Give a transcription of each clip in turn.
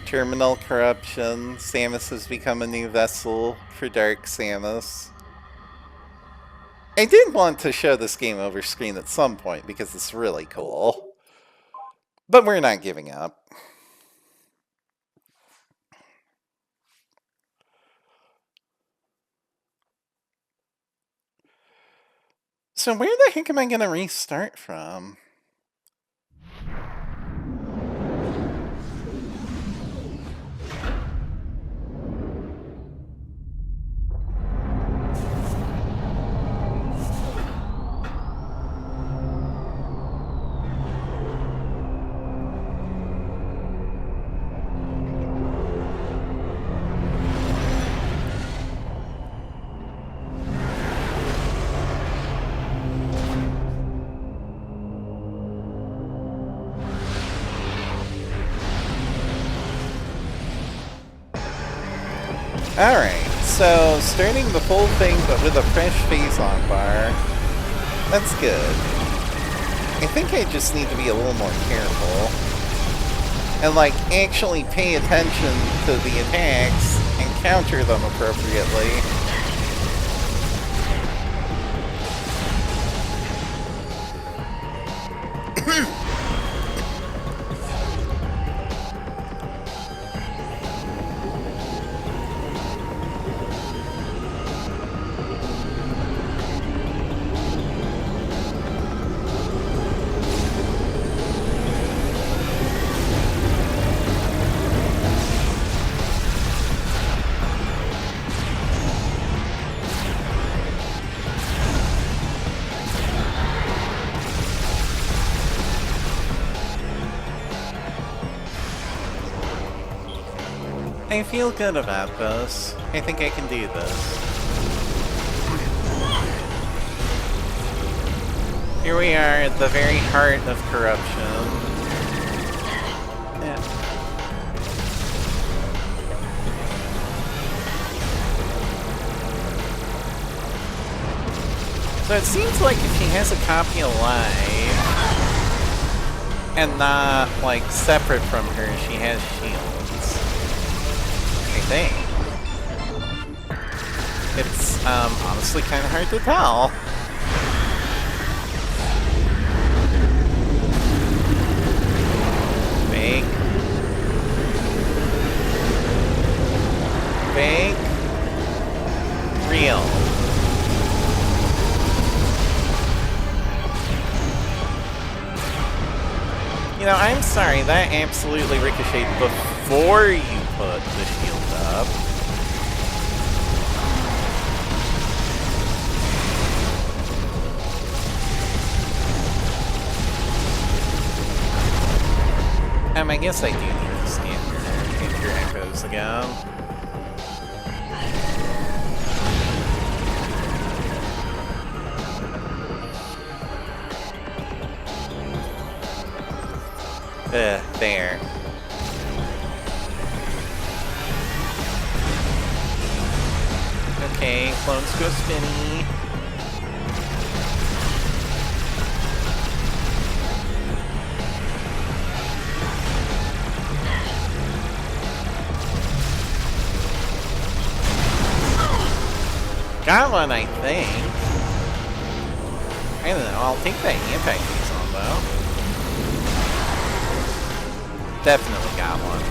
terminal corruption. Samus has become a new vessel for Dark Samus. I did want to show this game over screen at some point because it's really cool. But we're not giving up. So where the heck am I going to restart from? Alright, so starting the full thing but with a fresh Phazon bar. That's good. I think I just need to be a little more careful. And like, actually pay attention to the attacks and counter them appropriately. I feel good about this. I think I can do this. Here we are at the very heart of corruption. Yeah. So it seems like if she has a copy alive, and not, like, separate from her, she has shields. I think. It's, honestly kind of hard to tell. Fake. Fake. Real. You know, I'm sorry, that absolutely ricocheted before you put the shield up. I guess I do need to scan your echoes again. There. Okay, clones go spinny. Got one, I think. I don't know, I'll take that anti-Phazon though. Definitely got one.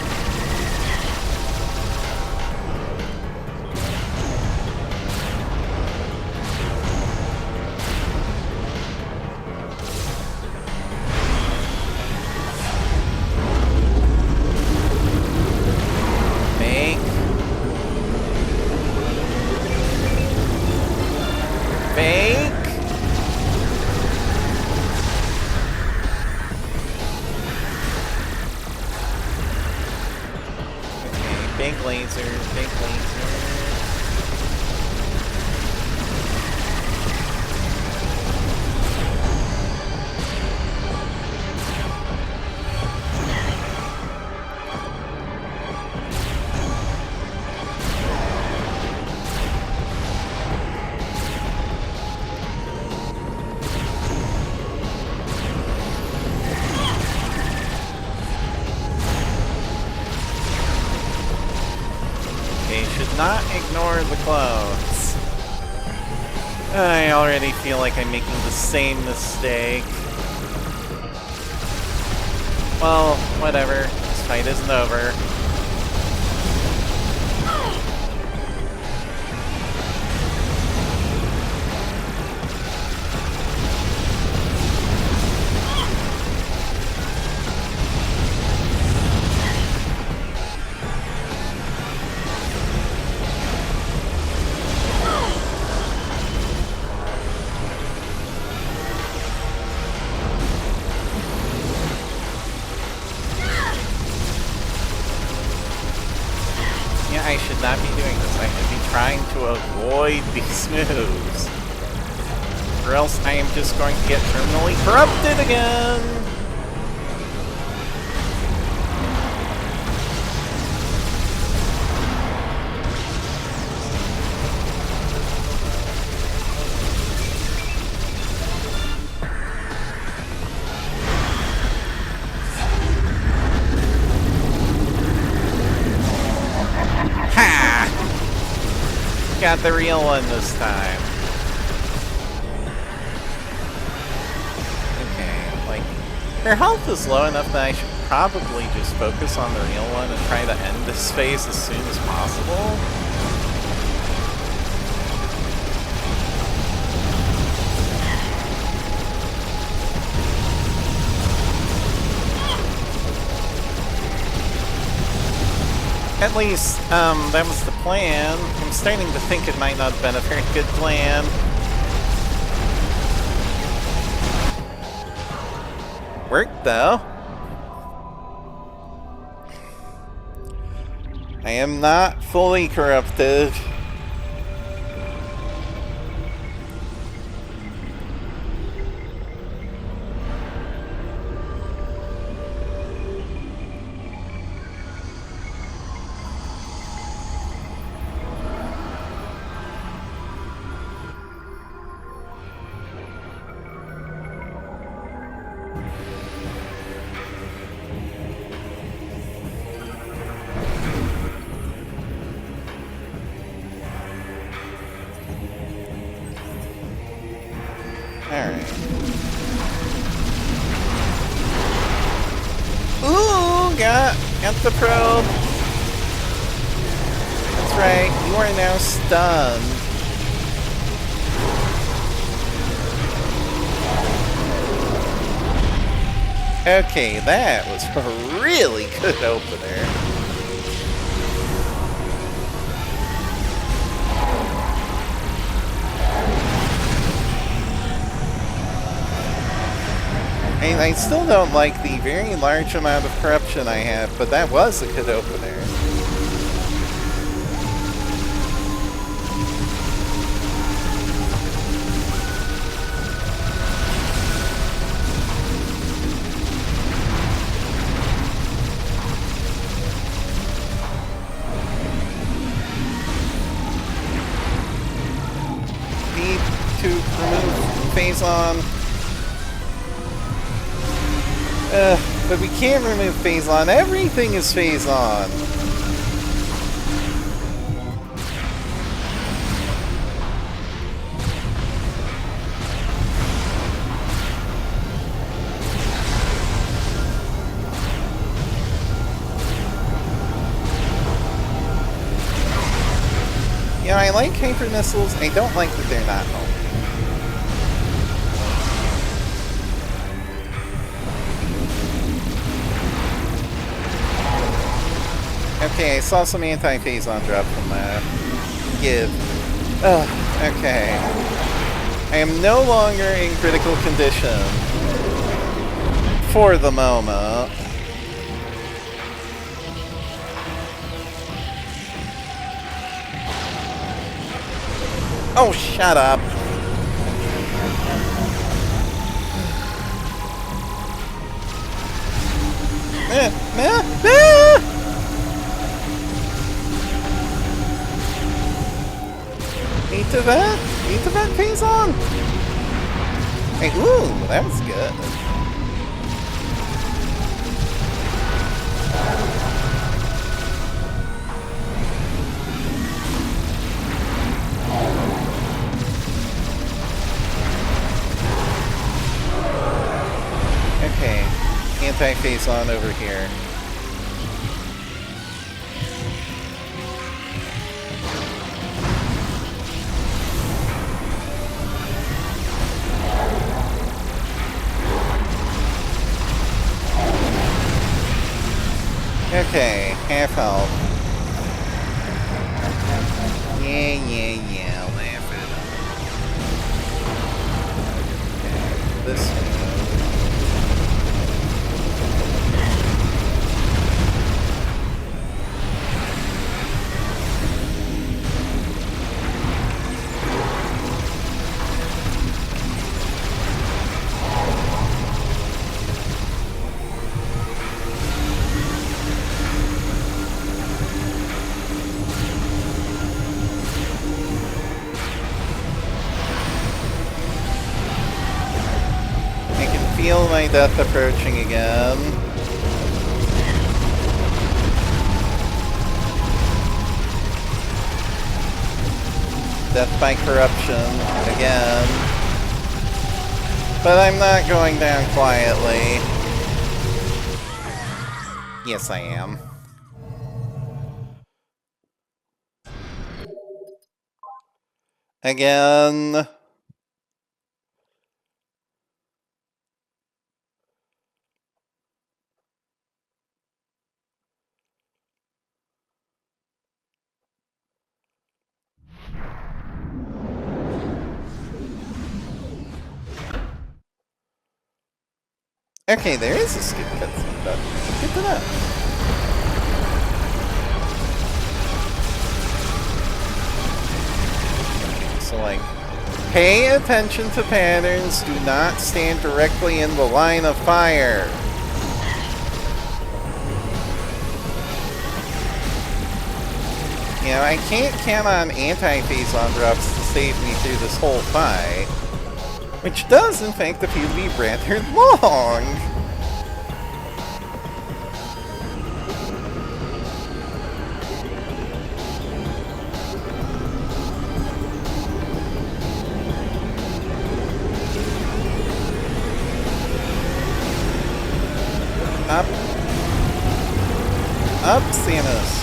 not ignore the clones. I already feel like I'm making the same mistake. Well, whatever. This fight isn't over. I should not be doing this. I should be trying to avoid these moves. Or else I am just going to get terminally corrupted again! Got the real one this time. Okay, like, her health is low enough that I should probably just focus on the real one and try to end this phase as soon as possible. At least, that was the plan. I'm starting to think it might not have been a very good plan. Worked, though. I am not fully corrupted. Alright. Ooh, got the probe. That's right, you are now stunned. Okay, that was a really good opener. I still don't like the very large amount of corruption I have, but that was a good opener. Need to remove Phazon. But we can't remove Phazon. Everything is Phazon. Yeah, I like hyper missiles. I don't like that they're not home. Okay, I saw some anti-Phazon drop from that. Give. Ugh, okay. I am no longer in critical condition. For the moment. Oh, shut up. Eat the vent! Eat the vent, Phazon! Hey, ooh, that was good. anti-Phazon over here. Okay, half health. Yeah, laugh it up. Okay, this one. Feel my death approaching again. Death by corruption again. But I'm not going down quietly. Yes, I am. Again. Okay, there is a skip cutscene button. Good to know. So, like, pay attention to patterns. Do not stand directly in the line of fire. You know, I can't count on anti-Phazon drops to save me through this whole fight. Which does, in fact, appear to be rather long! Up. Up, Samus.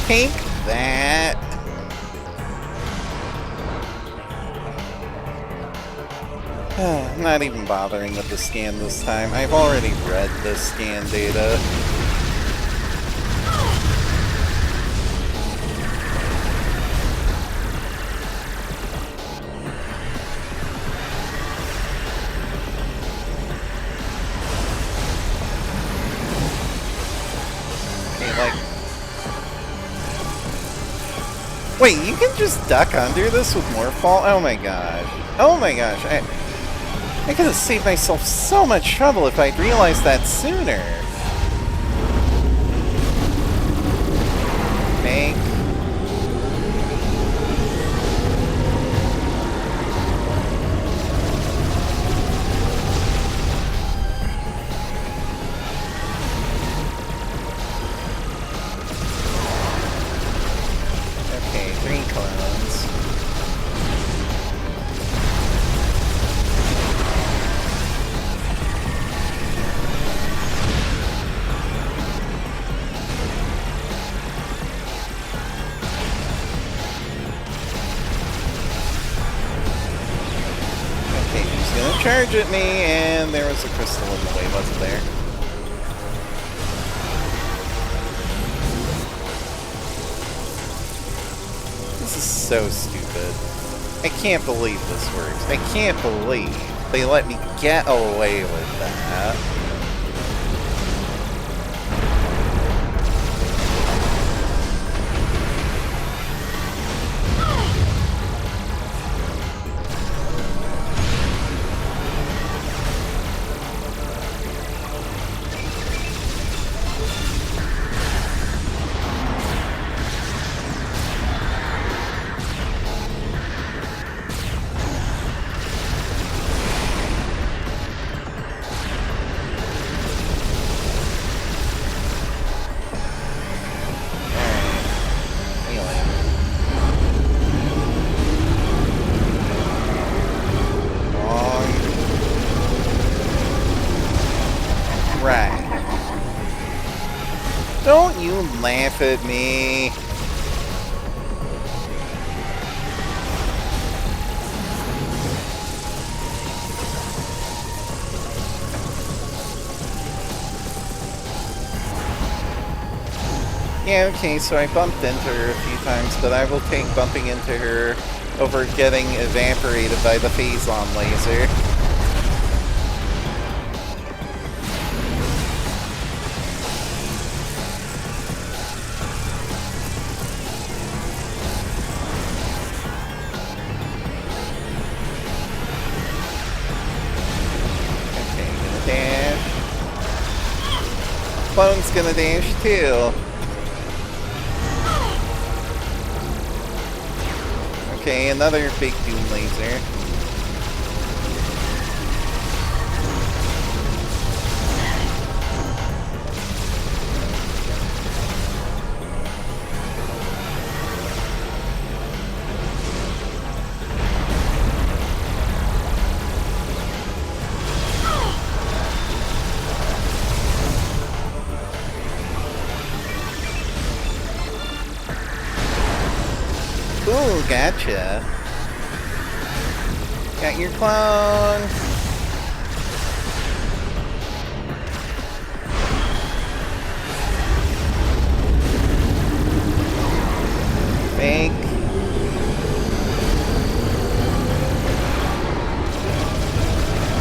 Take that. I'm not even bothering with the scan this time. I've already read the scan data. Wait, you can just duck under this with more fall? Oh my gosh. Oh my gosh. I could have saved myself so much trouble if I'd realized that sooner. Make. Okay, 3 clones. Okay, he's gonna charge at me, and there was a crystal in the way, wasn't there? This is so stupid. I can't believe this works. I can't believe they let me get away with that. Don't you laugh at me. Yeah, okay, so I bumped into her a few times, but I will take bumping into her over getting evaporated by the Phazon laser. Okay, gonna dash. Clone's gonna dash too. Okay, another big Doom laser. Ooh, gotcha. Got your clone. Fake.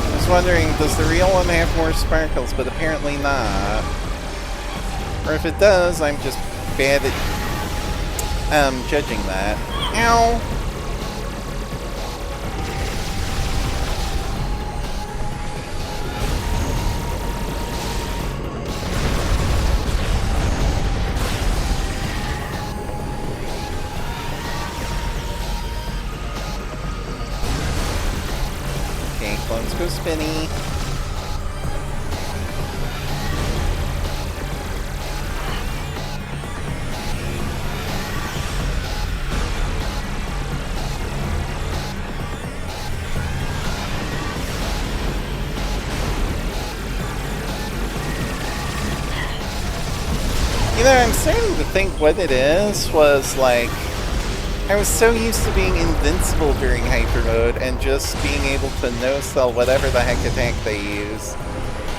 I was wondering, does the real one have more sparkles? But apparently not. Or if it does, I'm just bad at judging that. Ow! Okay, clones go spinny. You know, I'm starting to think what it is was like, I was so used to being invincible during hyper mode and just being able to no-sell whatever the heck attack they use.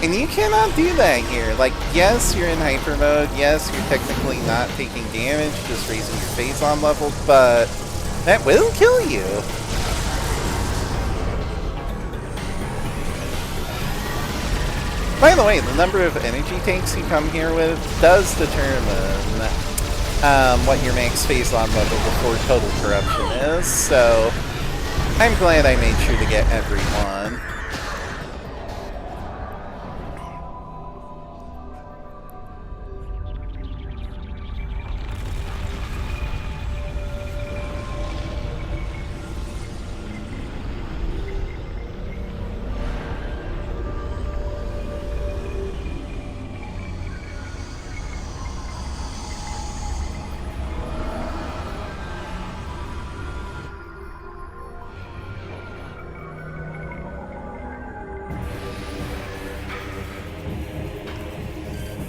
And you cannot do that here. Like, yes, you're in hyper mode, yes, you're technically not taking damage, just raising your Phazon level, but that will kill you. By the way, the number of energy tanks you come here with does determine what your max Phazon level before total corruption is, so I'm glad I made sure to get everyone.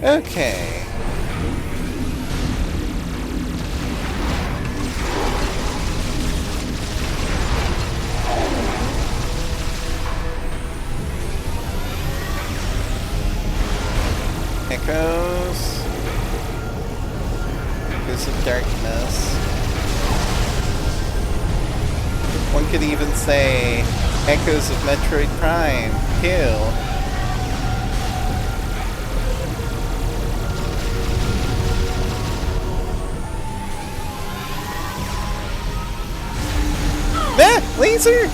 Okay. Echoes. Echoes of darkness. One could even say echoes of Metroid Prime, too. Ah! Laser!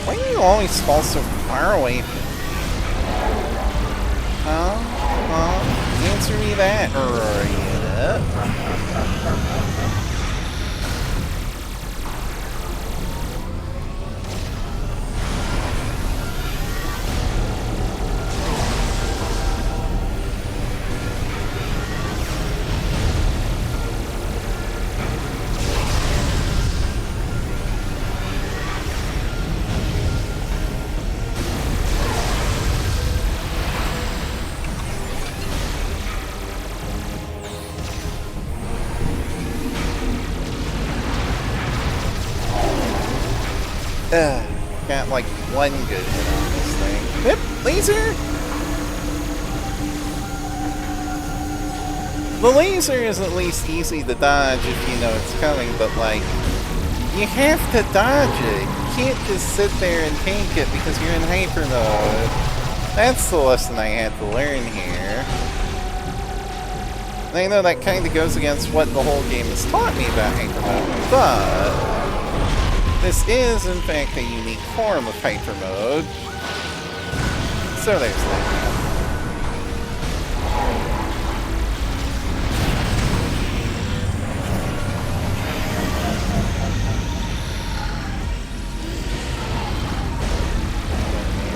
Why do you always fall so far away from me? answer me that, Aurora unit. Got like one good hit on this thing. Yep, laser! The laser is at least easy to dodge if you know it's coming, but like, you have to dodge it. You can't just sit there and tank it because you're in hyper mode. That's the lesson I had to learn here. And I know that kind of goes against what the whole game has taught me about hyper mode, but this is, in fact, a unique form of hyper mode. So there's that.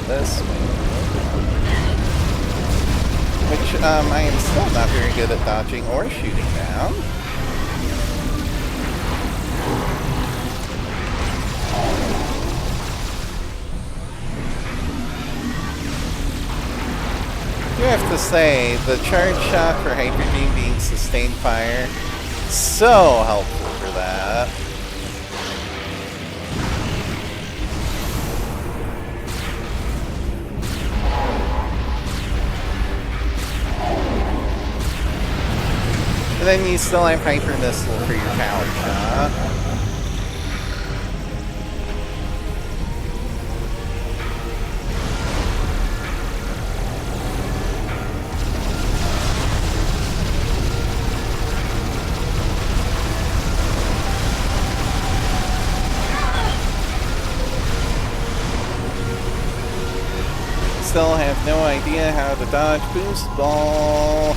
This move. Which, I am still not very good at dodging or shooting down. I have to say, the charge shot for Hyper Beam being sustained fire, so helpful for that. And then you still have Hyper Missile for your power shot. Still have no idea how to dodge Boost Ball.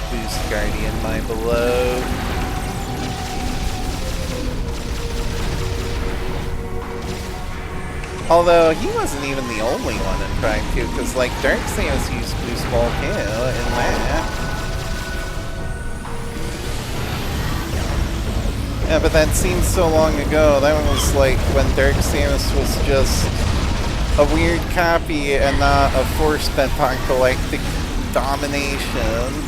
Boost Guardian, my beloved. Although, he wasn't even the only one in Prime 2, because, like, Dark Samus used Boost Ball too in that. Yeah, but that seems so long ago. That was, like, when Dark Samus was just a weird copy and not a force bent on galactic domination.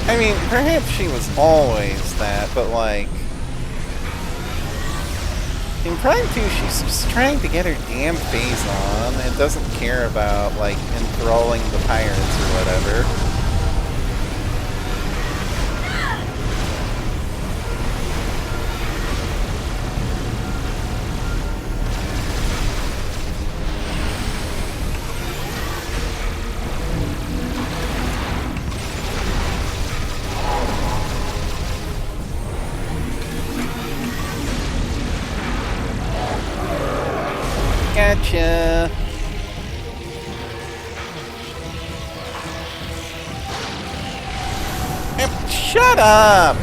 I mean, perhaps she was always that, but like... In Prime 2, she's just trying to get her damn Phazon and doesn't care about, like, enthralling the pirates or whatever. Gotcha. Shut up!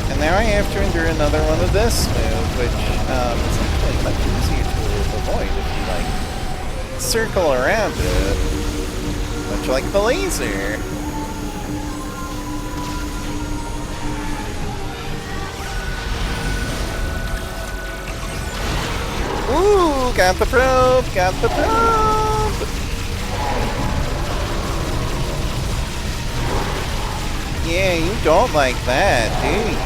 And now I have to endure another one of this move, which is actually much easier to avoid if you, like, circle around it. Much like the laser. Ooh, got the probe, got the probe! Yeah, you don't like that, do you?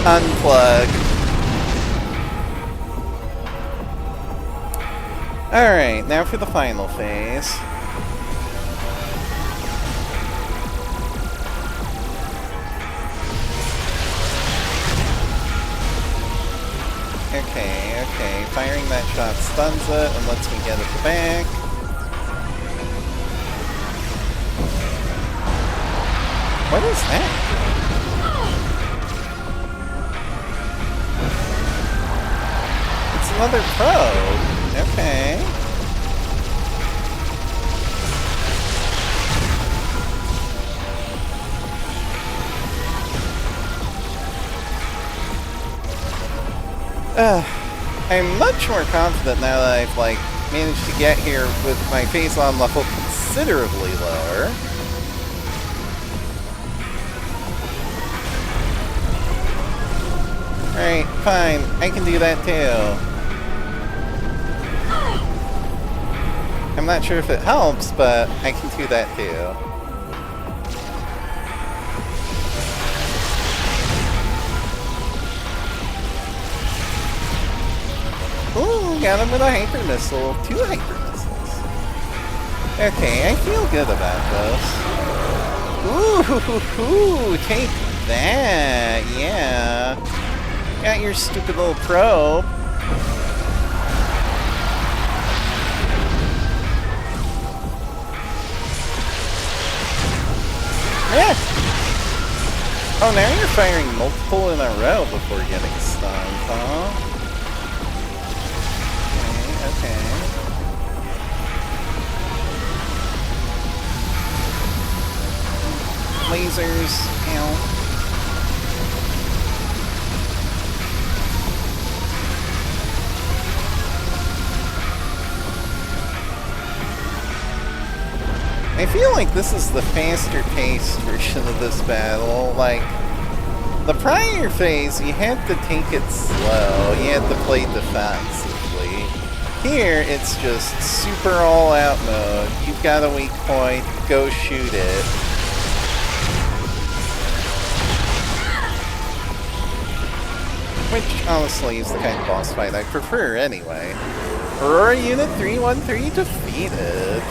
Unplug. Alright, now for the final phase. Okay, firing that shot stuns it and lets me get at the back. What is that? It's another probe. Okay. I'm much more confident now that I've, like, managed to get here with my Phazon level considerably lower. Alright, fine. I can do that too. I'm not sure if it helps, but I can do that too. Ooh, got him with a hyper missile. 2 hyper missiles. Okay, I feel good about this. Ooh, take that. Yeah. Got your stupid little probe. Yeah. Oh, now you're firing multiple in a row before getting stunned, huh? Okay. Lasers, ow. I feel like this is the faster paced version of this battle. Like, the prior phase, you had to take it slow. You had to play defensively. Here, it's just super all-out mode. You've got a weak point, go shoot it. Which, honestly, is the kind of boss fight I prefer anyway. Aurora Unit 313 defeated.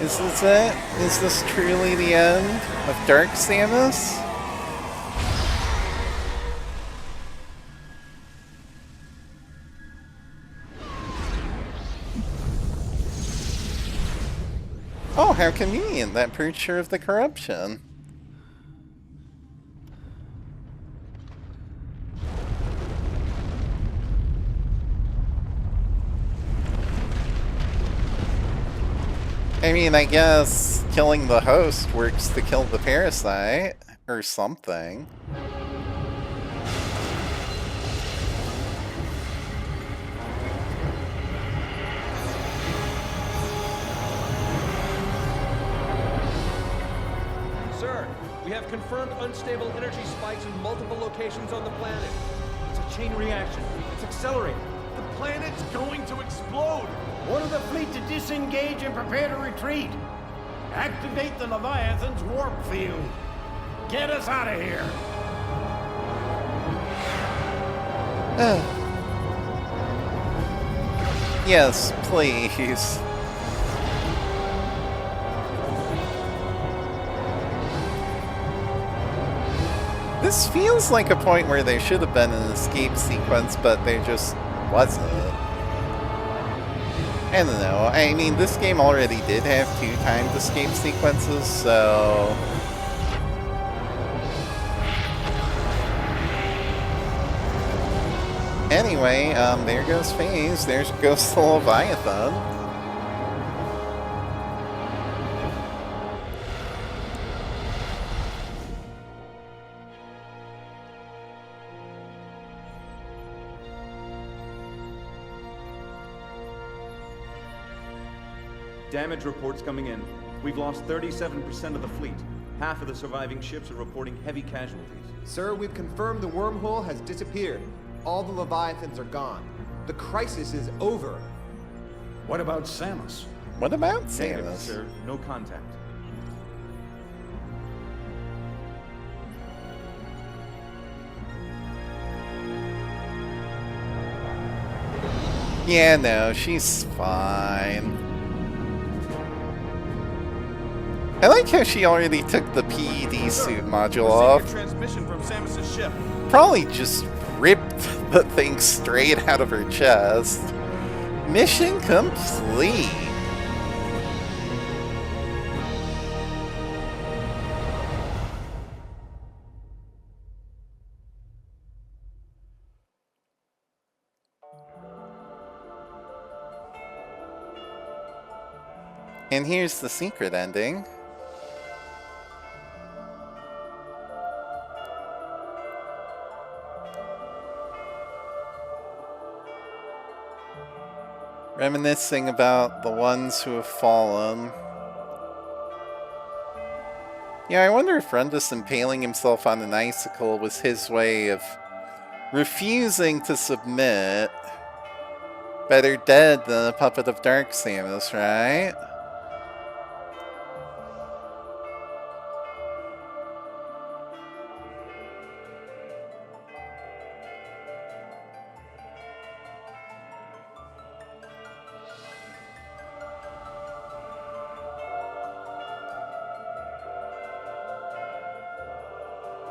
Is this it? Is this truly the end of Dark Samus? Oh, how convenient, that picture of the corruption. I mean, I guess killing the host works to kill the parasite, or something. Sir, we have confirmed unstable energy spikes in multiple locations on the planet. It's a chain reaction. It's accelerating. The planet's going to explode! Order the fleet to disengage and prepare to retreat. Activate the Leviathan's warp field. Get us out of here. Yes, please. This feels like a point where there should have been an escape sequence, but there just wasn't. I don't know. I mean, this game already did have 2 timed escape sequences, so... Anyway, there goes Phase. There goes the Leviathan. Damage reports coming in. We've lost 37% of the fleet. Half of the surviving ships are reporting heavy casualties. Sir, we've confirmed the wormhole has disappeared. All the Leviathans are gone. The crisis is over. What about Samus? What about Negative, Samus? sir. No contact. Yeah, no, she's fine. I like how she already took the PED suit module off. Transmission from Samus's ship. Probably just ripped the thing straight out of her chest. Mission complete. And here's the secret ending. Reminiscing about the ones who have fallen. Yeah, I wonder if Rundus impaling himself on an icicle was his way of refusing to submit. Better dead than a puppet of Dark Samus, right?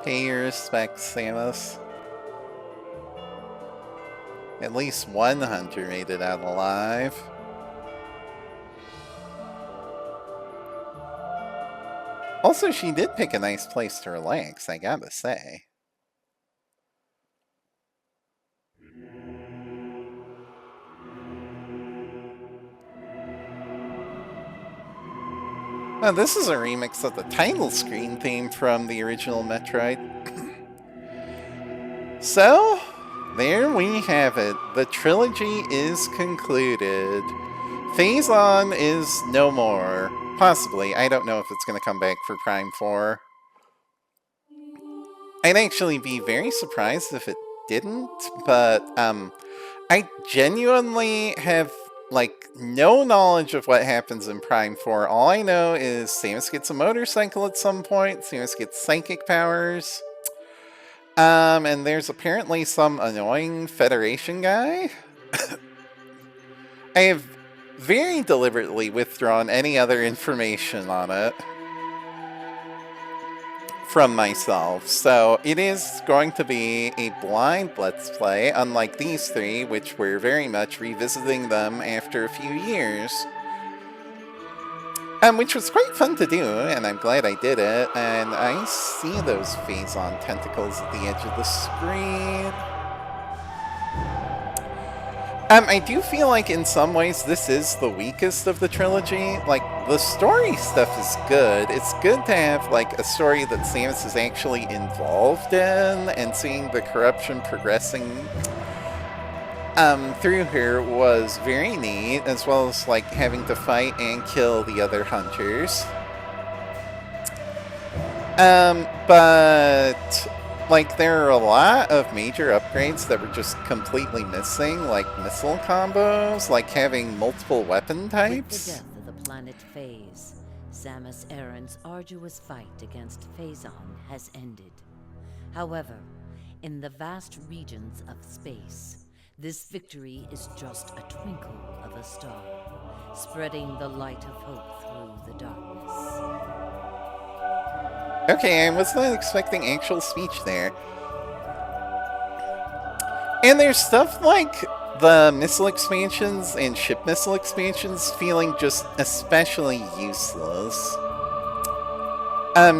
Pay your respects, Samus. At least one hunter made it out alive. Also, she did pick a nice place to relax, I gotta say. Oh, this is a remix of the title screen theme from the original Metroid. So, there we have it. The trilogy is concluded. Phazon is no more. Possibly. I don't know if it's going to come back for Prime 4. I'd actually be very surprised if it didn't, but I genuinely have no knowledge of what happens in Prime 4. All I know is Samus gets a motorcycle at some point, Samus gets psychic powers, and there's apparently some annoying Federation guy. I have very deliberately withdrawn any other information on it from myself, so it is going to be a blind Let's Play, unlike these three, which we're very much revisiting them after a few years. Which was quite fun to do, and I'm glad I did it, and I see those Phazon tentacles at the edge of the screen. I do feel like in some ways this is the weakest of the trilogy. Like, the story stuff is good. It's good to have, a story that Samus is actually involved in, and seeing the corruption progressing through her was very neat, as well as, having to fight and kill the other hunters. But there are a lot of major upgrades that were just completely missing, like missile combos, like having multiple weapon types. With the death of the planet Phase, Samus Aran's arduous fight against Phazon has ended. However, in the vast regions of space, this victory is just a twinkle of a star, spreading the light of hope through the darkness. Okay, I was not expecting actual speech there. And there's stuff like the missile expansions and ship missile expansions feeling just especially useless.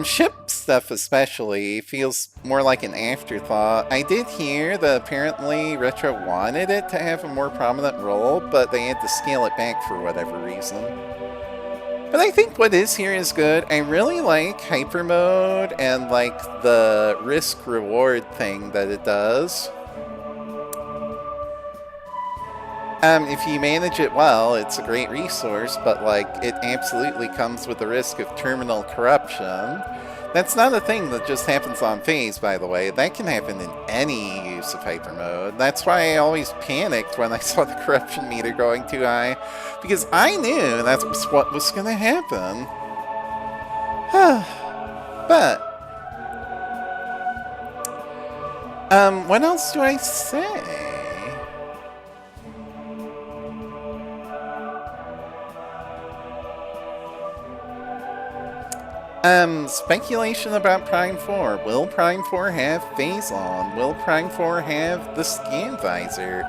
Ship stuff especially feels more like an afterthought. I did hear that apparently Retro wanted it to have a more prominent role, but they had to scale it back for whatever reason. But I think what is here is good. I really like Hyper Mode and the risk-reward thing that it does. If you manage it well, it's a great resource, but it absolutely comes with the risk of terminal corruption. That's not a thing that just happens on phase, by the way. That can happen in any use of hyper mode. That's why I always panicked when I saw the corruption meter going too high, because I knew that's what was going to happen. But, what else do I say? Speculation about Prime 4. Will Prime 4 have Phazon? Will Prime 4 have the scan visor?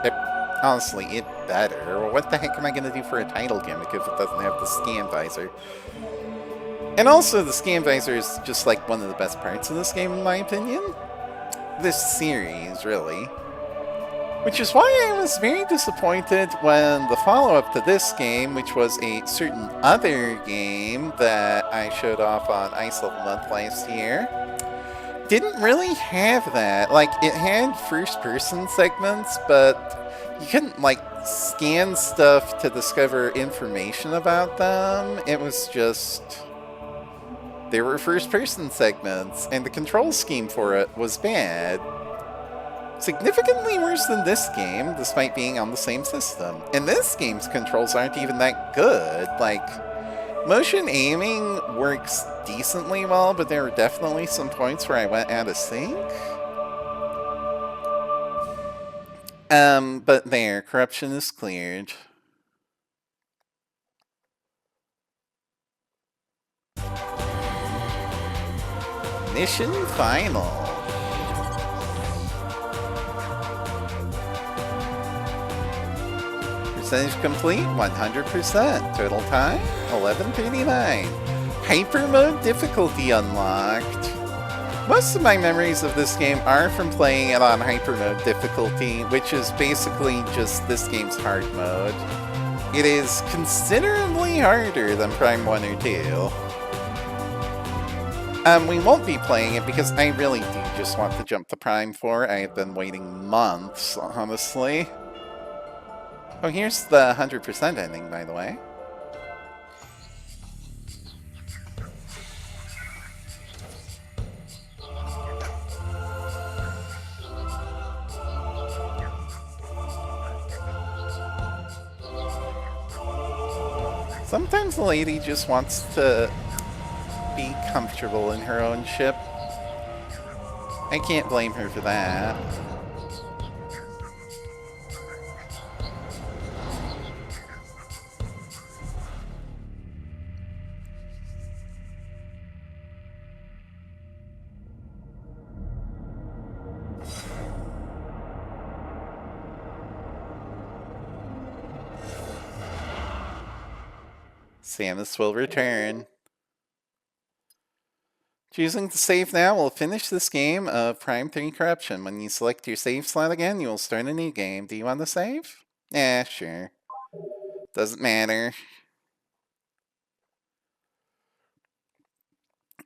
Honestly, it better. What the heck am I going to do for a title gimmick if it doesn't have the scan visor? And also, the scan visor is just like one of the best parts of this game, in my opinion. This series, really. Which is why I was very disappointed when the follow-up to this game, which was a certain other game that I showed off on Ice Level Month last year, didn't really have that. Like, it had first-person segments, but you couldn't, like, scan stuff to discover information about them. It was just... there were first-person segments, and the control scheme for it was bad. Significantly worse than this game, despite being on the same system. And this game's controls aren't even that good. Like, motion aiming works decently well, but there were definitely some points where I went out of sync. But there, corruption is cleared. Mission final. Percentage complete, 100%. Total time, 11:39. Hyper mode difficulty unlocked. Most of my memories of this game are from playing it on hyper mode difficulty, which is basically just this game's hard mode. It is considerably harder than Prime 1 or 2. We won't be playing it because I really do just want to jump to Prime 4. I have been waiting months, honestly. Oh, here's the 100% ending, by the way. Sometimes the lady just wants to be comfortable in her own ship. I can't blame her for that. Samus will return. Choosing to save now will finish this game of Prime 3 Corruption. When you select your save slot again, you will start a new game. Do you want to save? Yeah, sure. Doesn't matter.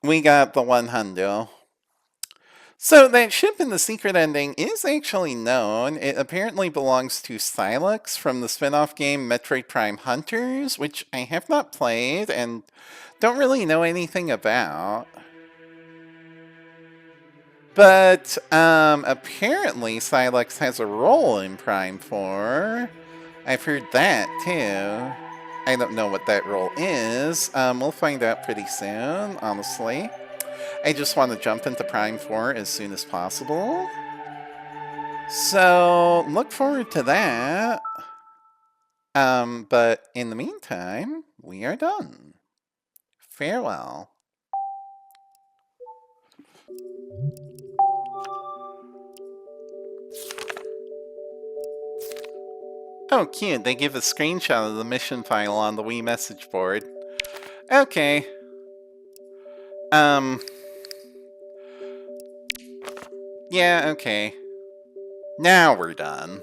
We got the 100. So that ship in the secret ending is actually known. It apparently belongs to Silex from the spin-off game Metroid Prime Hunters, which I have not played and don't really know anything about. But apparently Silex has a role in Prime 4. I've heard that too. I don't know what that role is. We'll find out pretty soon, honestly. I just want to jump into Prime 4 as soon as possible. So, look forward to that. But in the meantime, we are done. Farewell. Oh, cute. They give a screenshot of the mission file on the Wii message board. Okay. Yeah, okay. Now we're done.